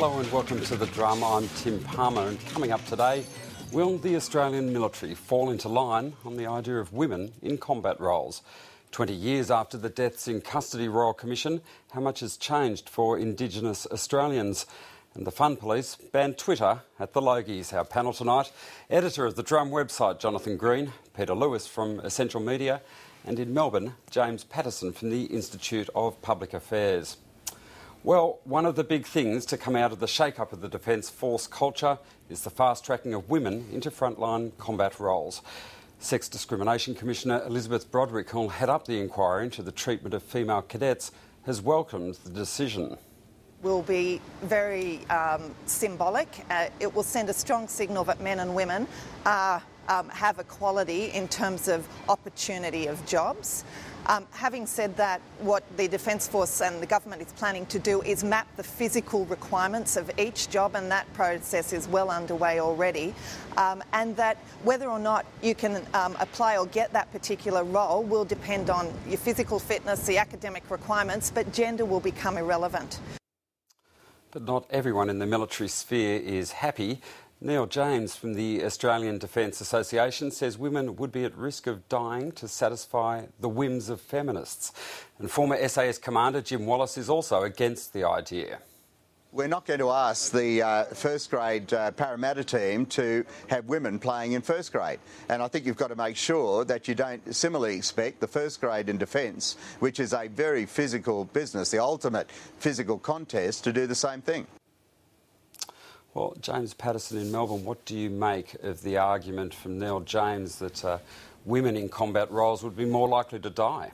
Hello and welcome to The Drum. I'm Tim Palmer, and coming up today, will the Australian military fall into line on the idea of women in combat roles? 20 years after the Deaths in Custody Royal Commission, how much has changed for Indigenous Australians? And the Fun Police banned Twitter at the Logies. Our panel tonight, editor of the Drum website, Jonathan Green, Peter Lewis from Essential Media, and in Melbourne, James Paterson from the Institute of Public Affairs. Well, one of the big things to come out of the shake-up of the Defence Force culture is the fast-tracking of women into frontline combat roles. Sex Discrimination Commissioner Elizabeth Broderick, who'll head up the inquiry into the treatment of female cadets, has welcomed the decision. Will be very symbolic. It will send a strong signal that men and women have equality in terms of opportunity of jobs. Having said that, what the Defence Force and the government is planning to do is map the physical requirements of each job, and that process is well underway already. And that whether or not you can apply or get that particular role will depend on your physical fitness, the academic requirements, but gender will become irrelevant. But not everyone in the military sphere is happy. Neil James from the Australian Defence Association says women would be at risk of dying to satisfy the whims of feminists. And former SAS commander Jim Wallace is also against the idea. We're not going to ask the first grade Parramatta team to have women playing in first grade. And I think you've got to make sure that you don't similarly expect the first grade in defence, which is a very physical business, the ultimate physical contest, to do the same thing. Well, James Paterson in Melbourne, what do you make of the argument from Neil James that women in combat roles would be more likely to die?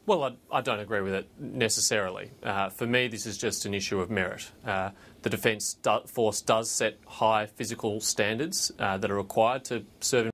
Well, I don't agree with it necessarily. For me, this is just an issue of merit. The Defence Force does set high physical standards that are required to serve in